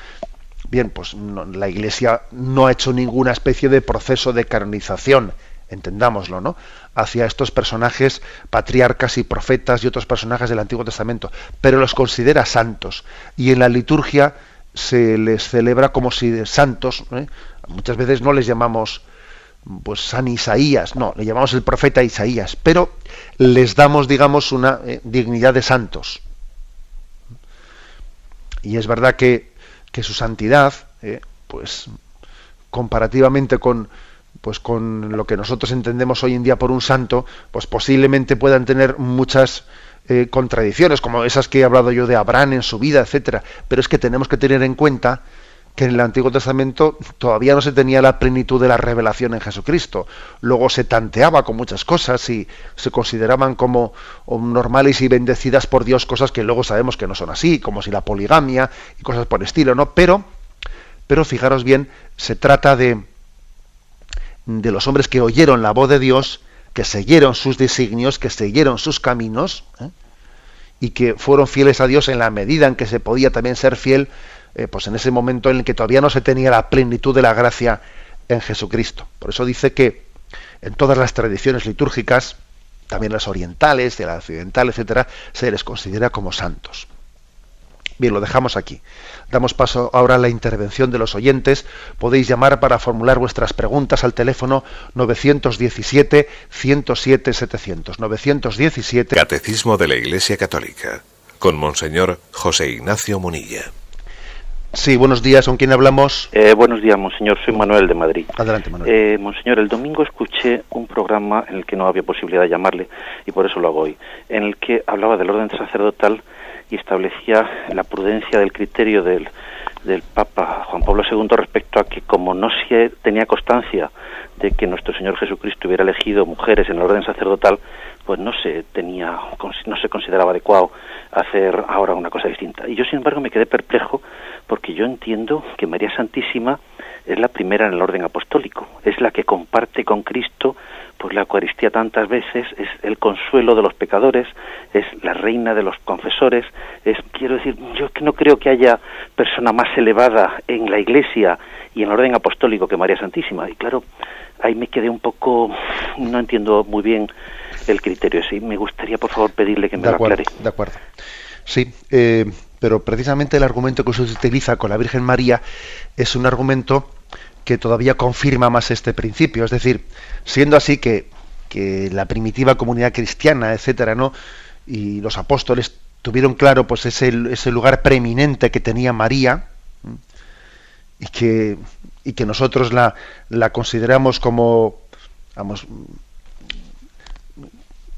bien, pues la Iglesia no ha hecho ninguna especie de proceso de canonización, entendámoslo, ¿no?, hacia estos personajes patriarcas y profetas y otros personajes del Antiguo Testamento, pero los considera santos, y en la liturgia se les celebra como si de santos, ¿eh? Muchas veces no les llamamos pues San Isaías, no, le llamamos el profeta Isaías, pero les damos, digamos, una dignidad de santos. Y es verdad que su santidad, pues comparativamente con lo que nosotros entendemos hoy en día por un santo, pues posiblemente puedan tener muchas contradicciones, como esas que he hablado yo de Abraham en su vida, etcétera. Pero es que tenemos que tener en cuenta que en el Antiguo Testamento todavía no se tenía la plenitud de la revelación en Jesucristo. Luego se tanteaba con muchas cosas y se consideraban como normales y bendecidas por Dios, cosas que luego sabemos que no son así, como si la poligamia y cosas por el estilo, ¿no? Pero fijaros bien, se trata de los hombres que oyeron la voz de Dios, que siguieron sus designios, que siguieron sus caminos, y que fueron fieles a Dios en la medida en que se podía también ser fiel, pues en ese momento en el que todavía no se tenía la plenitud de la gracia en Jesucristo. Por eso dice que en todas las tradiciones litúrgicas, también las orientales, de la occidental, etcétera, se les considera como santos. Bien, lo dejamos aquí. Damos paso ahora a la intervención de los oyentes. Podéis llamar para formular vuestras preguntas al teléfono 917-107-700. 917. Catecismo de la Iglesia Católica, con Monseñor José Ignacio Munilla. Sí, buenos días, ¿con quién hablamos? Buenos días, monseñor, soy Manuel de Madrid. Adelante, Manuel. Monseñor, el domingo escuché un programa en el que no había posibilidad de llamarle, y por eso lo hago hoy, en el que hablaba del orden sacerdotal y establecía la prudencia del criterio del Papa Juan Pablo II respecto a que, como no se tenía constancia de que nuestro Señor Jesucristo hubiera elegido mujeres en el orden sacerdotal, pues no se consideraba adecuado hacer ahora una cosa distinta. Y yo, sin embargo, me quedé perplejo porque yo entiendo que María Santísima es la primera en el orden apostólico, es la que comparte con Cristo pues la Eucaristía tantas veces, es el consuelo de los pecadores, es la reina de los confesores, quiero decir, yo que no creo que haya persona más elevada en la Iglesia y en el orden apostólico que María Santísima. Y claro, ahí me quedé un poco, no entiendo muy bien el criterio ese. Me gustaría, por favor, pedirle que me lo aclare. De acuerdo. Sí, pero precisamente el argumento que usted utiliza con la Virgen María es un argumento que todavía confirma más este principio. Es decir, siendo así que la primitiva comunidad cristiana, etcétera, ¿no?, y los apóstoles tuvieron claro pues ese lugar preeminente que tenía María, y que nosotros la consideramos como, vamos,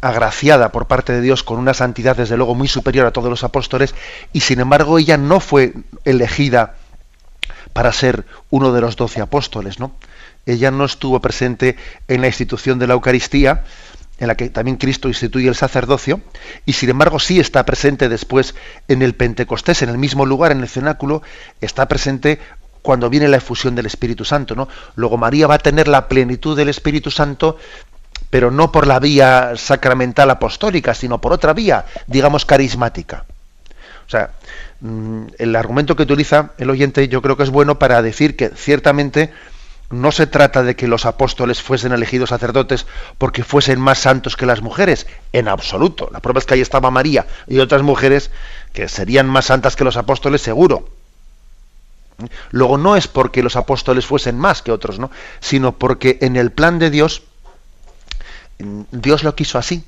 agraciada por parte de Dios con una santidad desde luego muy superior a todos los apóstoles, y sin embargo ella no fue elegida para ser uno de los 12 apóstoles, ¿no? Ella no estuvo presente en la institución de la Eucaristía, en la que también Cristo instituye el sacerdocio, y sin embargo sí está presente después en el Pentecostés, en el mismo lugar, en el cenáculo, está presente cuando viene la efusión del Espíritu Santo, ¿no? Luego María va a tener la plenitud del Espíritu Santo, pero no por la vía sacramental apostólica, sino por otra vía, digamos, carismática. O sea, el argumento que utiliza el oyente yo creo que es bueno para decir que ciertamente no se trata de que los apóstoles fuesen elegidos sacerdotes porque fuesen más santos que las mujeres, en absoluto. La prueba es que ahí estaba María y otras mujeres que serían más santas que los apóstoles, seguro. Luego no es porque los apóstoles fuesen más que otros, ¿no?, sino porque en el plan de Dios, Dios lo quiso así.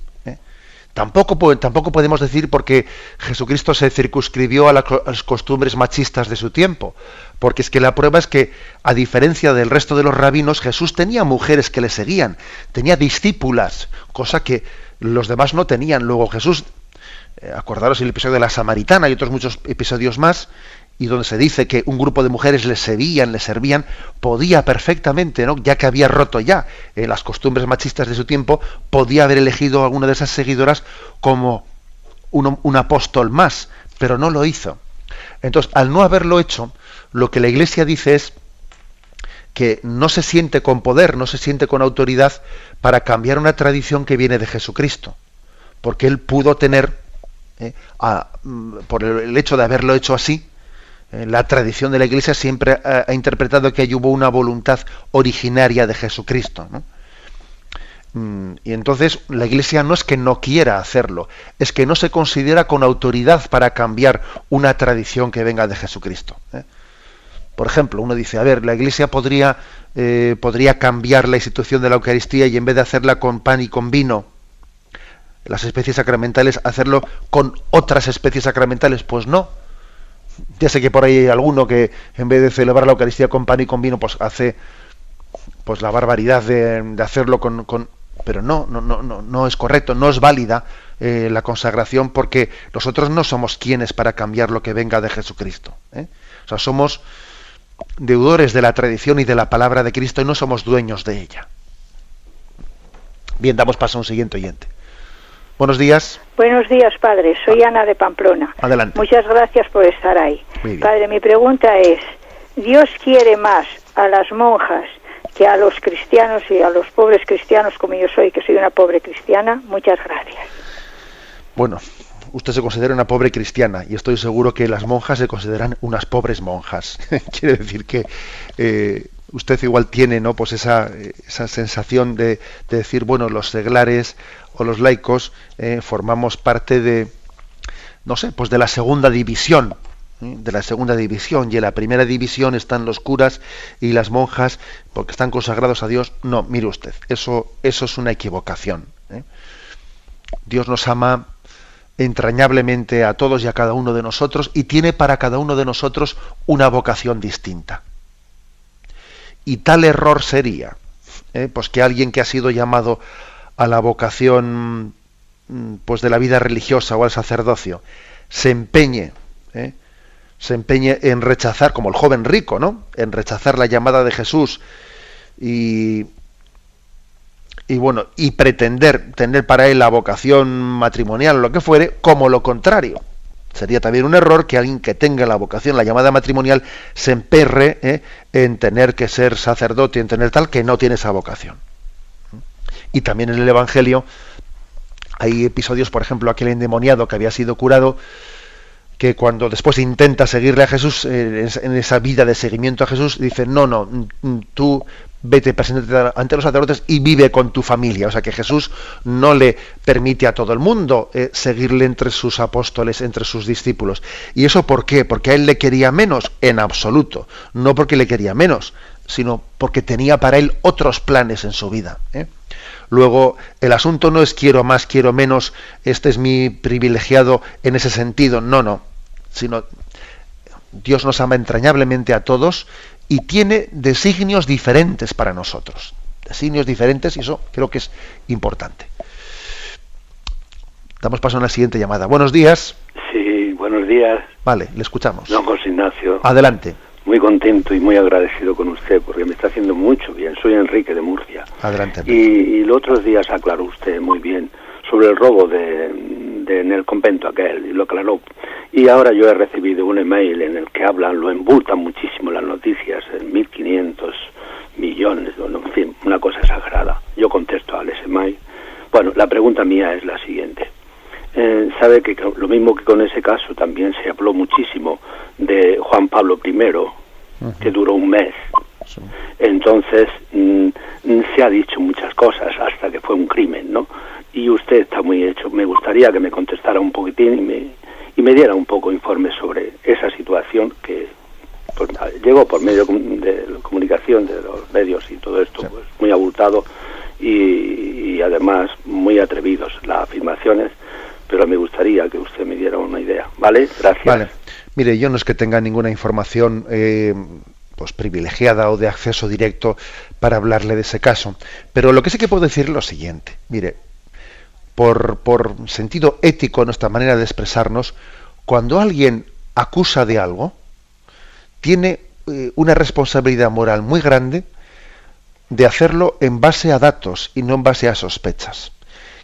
Tampoco podemos decir porque Jesucristo se circunscribió a las costumbres machistas de su tiempo, porque es que la prueba es que, a diferencia del resto de los rabinos, Jesús tenía mujeres que le seguían, tenía discípulas, cosa que los demás no tenían. Luego Jesús, acordaros el episodio de la Samaritana y otros muchos episodios más, y donde se dice que un grupo de mujeres le servían, podía perfectamente, ¿no?, ya que había roto ya las costumbres machistas de su tiempo, podía haber elegido a alguna de esas seguidoras como un apóstol más, pero no lo hizo. Entonces, al no haberlo hecho, lo que la Iglesia dice es que no se siente con poder, no se siente con autoridad para cambiar una tradición que viene de Jesucristo, porque él pudo tener, por el hecho de haberlo hecho así, la tradición de la Iglesia siempre ha interpretado que ahí hubo una voluntad originaria de Jesucristo, ¿no? Y entonces la Iglesia no es que no quiera hacerlo, es que no se considera con autoridad para cambiar una tradición que venga de Jesucristo. Por ejemplo, uno dice, a ver, la Iglesia podría cambiar la institución de la Eucaristía y en vez de hacerla con pan y con vino, las especies sacramentales, hacerlo con otras especies sacramentales. Pues no. Ya sé que por ahí hay alguno que en vez de celebrar la Eucaristía con pan y con vino, pues hace pues la barbaridad de hacerlo con pero no es correcto, no es válida la consagración, porque nosotros no somos quienes para cambiar lo que venga de Jesucristo. O sea, somos deudores de la tradición y de la palabra de Cristo y no somos dueños de ella. Bien, damos paso a un siguiente oyente. Buenos días. Buenos días, padre. Soy Ana de Pamplona. Adelante. Muchas gracias por estar ahí. Padre, mi pregunta es, ¿Dios quiere más a las monjas que a los cristianos y a los pobres cristianos como yo soy, que soy una pobre cristiana? Muchas gracias. Bueno, usted se considera una pobre cristiana y estoy seguro que las monjas se consideran unas pobres monjas. Quiere decir que usted igual tiene, ¿no?, pues esa sensación de decir, bueno, los seglares o los laicos formamos parte de, no sé, pues de la segunda división, y en la primera división están los curas y las monjas porque están consagrados a Dios. No, mire usted, eso es una equivocación. Dios nos ama entrañablemente a todos y a cada uno de nosotros, y tiene para cada uno de nosotros una vocación distinta. Y tal error sería, pues que alguien que ha sido llamado a la vocación pues de la vida religiosa o al sacerdocio se empeñe en rechazar, como el joven rico, ¿no?, en rechazar la llamada de Jesús y pretender tener para él la vocación matrimonial o lo que fuere, como lo contrario. Sería también un error que alguien que tenga la vocación, la llamada matrimonial, se emperre en tener que ser sacerdote, en tener tal, que no tiene esa vocación. Y también en el Evangelio hay episodios, por ejemplo, aquel endemoniado que había sido curado, que cuando después intenta seguirle a Jesús, en esa vida de seguimiento a Jesús, dice, no, tú vete, preséntate ante los sacerdotes y vive con tu familia. O sea que Jesús no le permite a todo el mundo seguirle entre sus apóstoles, entre sus discípulos. ¿Y eso por qué? ¿Porque a él le quería menos? En absoluto. No porque le quería menos, sino porque tenía para él otros planes en su vida. Luego, el asunto no es quiero más, quiero menos, este es mi privilegiado en ese sentido. No, sino Dios nos ama entrañablemente a todos y tiene designios diferentes para nosotros. Designios diferentes, y eso creo que es importante. Damos paso a la siguiente llamada. Buenos días. Sí, buenos días. Vale, le escuchamos. Don José Ignacio. Adelante. Muy contento y muy agradecido con usted, porque me está haciendo mucho bien. Soy Enrique de Murcia. Adelante. Y los otros días aclaró usted muy bien sobre el robo en el convento aquel, y lo aclaró. Y ahora yo he recibido un email en el que lo embultan muchísimo las noticias, en 1.500 millones, en fin, una cosa exagerada. Yo contesto al ese email. Bueno, la pregunta mía es la siguiente. Sabe que lo mismo que con ese caso también se habló muchísimo de Juan Pablo I, que duró un mes. Sí. Entonces se ha dicho muchas cosas hasta que fue un crimen, ¿no? Y usted está muy hecho. Me gustaría que me contestara un poquitín y me diera un poco informe sobre esa situación que pues, llegó por medio de la comunicación, de los medios y todo esto, sí, pues muy abultado y además muy atrevidos las afirmaciones, pero me gustaría que usted me diera una idea. ¿Vale? Gracias. Vale. Mire, yo no es que tenga ninguna información pues privilegiada o de acceso directo para hablarle de ese caso, pero lo que sí que puedo decir es lo siguiente. Mire, por sentido ético, nuestra manera de expresarnos, cuando alguien acusa de algo, tiene una responsabilidad moral muy grande de hacerlo en base a datos y no en base a sospechas.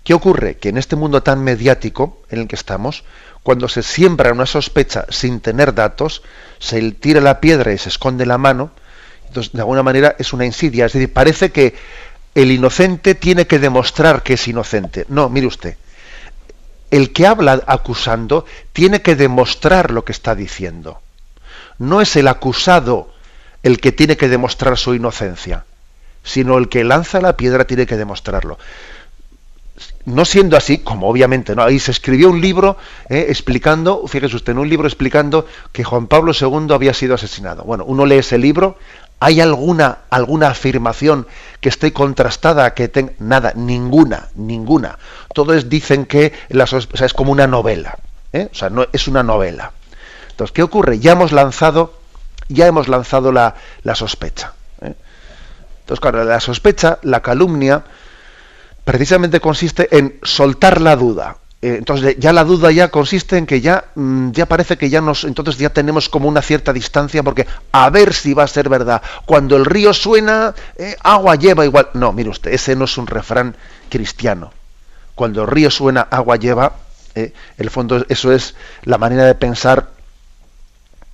¿Qué ocurre? Que en este mundo tan mediático en el que estamos, cuando se siembra una sospecha sin tener datos, se tira la piedra y se esconde la mano. Entonces, de alguna manera es una insidia. Es decir, parece que el inocente tiene que demostrar que es inocente. No, mire usted, el que habla acusando tiene que demostrar lo que está diciendo. No es el acusado el que tiene que demostrar su inocencia, sino el que lanza la piedra tiene que demostrarlo. No siendo así, como obviamente no, ahí se escribió un libro explicando, fíjese usted, en un libro explicando que Juan Pablo II había sido asesinado. Bueno, uno lee ese libro, ¿hay alguna afirmación que esté contrastada, que tenga? Nada, ninguna. Todo dicen que es como una novela, o sea, no es una novela. Entonces, ¿qué ocurre? Ya hemos lanzado la sospecha. Entonces, claro, la sospecha, la calumnia, precisamente consiste en soltar la duda. Entonces ya la duda ya consiste en que ya parece que entonces ya tenemos como una cierta distancia, porque a ver si va a ser verdad. Cuando el río suena, agua lleva igual. No, mire usted, ese no es un refrán cristiano. Cuando el río suena, agua lleva. En el fondo eso es la manera de pensar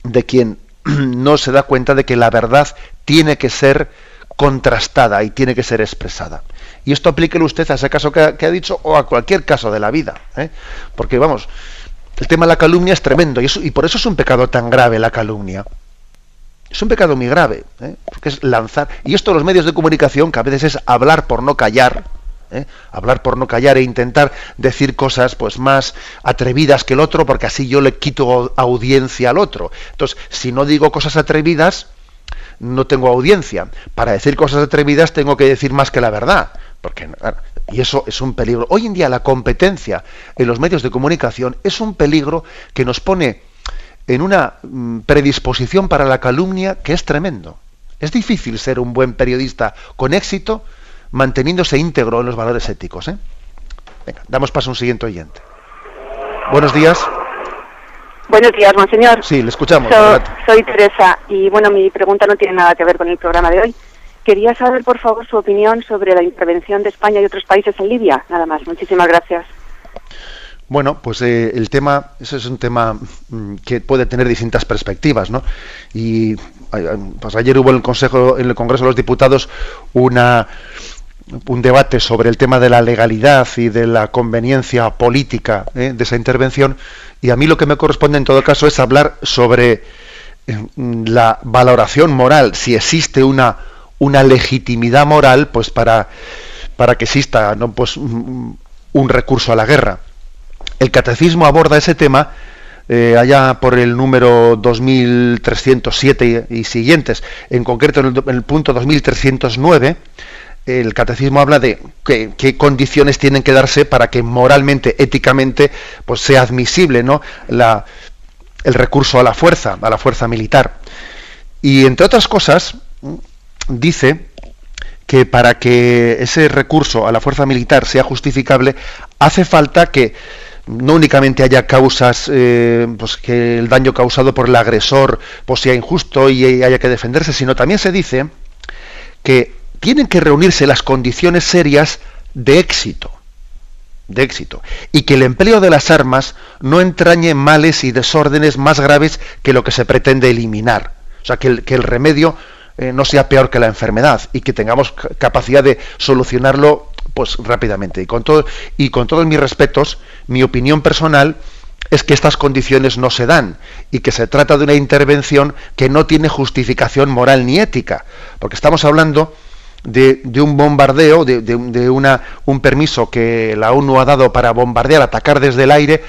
de quien no se da cuenta de que la verdad tiene que ser contrastada y tiene que ser expresada. Y esto aplíquelo usted a ese caso que ha dicho o a cualquier caso de la vida. Porque, vamos, el tema de la calumnia es tremendo y por eso es un pecado tan grave la calumnia. Es un pecado muy grave, porque es lanzar... Y esto los medios de comunicación, que a veces es hablar por no callar, hablar por no callar e intentar decir cosas pues más atrevidas que el otro, porque así yo le quito audiencia al otro. Entonces, si no digo cosas atrevidas, no tengo audiencia. Para decir cosas atrevidas tengo que decir más que la verdad, porque Y eso es un peligro. Hoy en día la competencia en los medios de comunicación es un peligro que nos pone en una predisposición para la calumnia que es tremendo. Es difícil ser un buen periodista con éxito manteniéndose íntegro en los valores éticos, ¿eh? Venga, damos paso a un siguiente oyente. Buenos días. Buenos días, monseñor. Sí, le escuchamos. Soy Teresa y bueno, mi pregunta no tiene nada que ver con el programa de hoy. Quería saber, por favor, su opinión sobre la intervención de España y otros países en Libia. Nada más. Muchísimas gracias. Bueno, pues el tema, eso es un tema que puede tener distintas perspectivas, ¿no? Y pues ayer hubo en el Congreso de los Diputados un debate sobre el tema de la legalidad y de la conveniencia política de esa intervención, y a mí lo que me corresponde en todo caso es hablar sobre la valoración moral, si existe una legitimidad moral pues para que exista, ¿no?, pues un recurso a la guerra. El Catecismo aborda ese tema allá por el número 2307 y siguientes, en concreto en el punto 2309. El Catecismo habla de qué condiciones tienen que darse para que moralmente, éticamente, pues sea admisible, ¿no?, el recurso a la fuerza militar. Y entre otras cosas, dice que para que ese recurso a la fuerza militar sea justificable, hace falta que no únicamente haya causas, pues que el daño causado por el agresor pues sea injusto y haya que defenderse, sino también se dice que tienen que reunirse las condiciones serias de éxito, y que el empleo de las armas no entrañe males y desórdenes más graves que lo que se pretende eliminar. O sea, que el remedio no sea peor que la enfermedad y que tengamos capacidad de solucionarlo pues rápidamente. Y con todos mis respetos, mi opinión personal es que estas condiciones no se dan y que se trata de una intervención que no tiene justificación moral ni ética, porque estamos hablando de un bombardeo, de un permiso que la ONU ha dado para bombardear, atacar desde el aire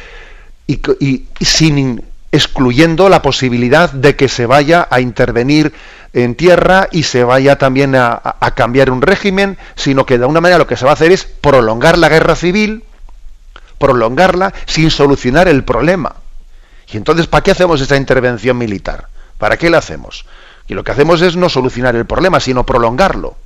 y sin excluyendo la posibilidad de que se vaya a intervenir en tierra y se vaya también a cambiar un régimen, sino que de alguna manera lo que se va a hacer es prolongar la guerra civil, prolongarla sin solucionar el problema. Y entonces, ¿para qué hacemos esa intervención militar? ¿Para qué la hacemos? Y lo que hacemos es no solucionar el problema, sino prolongarlo.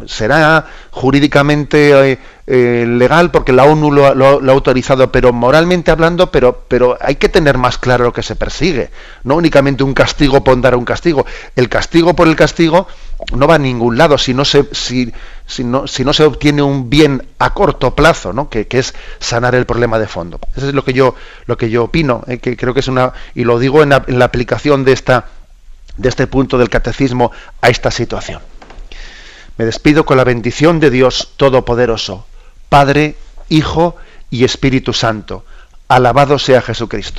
Será jurídicamente legal porque la ONU lo ha autorizado, pero moralmente hablando, pero hay que tener más claro lo que se persigue, no únicamente un castigo por dar un castigo. El castigo por el castigo no va a ningún lado si no se obtiene un bien a corto plazo, ¿no?, que es sanar el problema de fondo. Eso es lo que yo opino, que creo que es y lo digo en la aplicación de este punto del Catecismo a esta situación. Me despido con la bendición de Dios Todopoderoso, Padre, Hijo y Espíritu Santo. Alabado sea Jesucristo.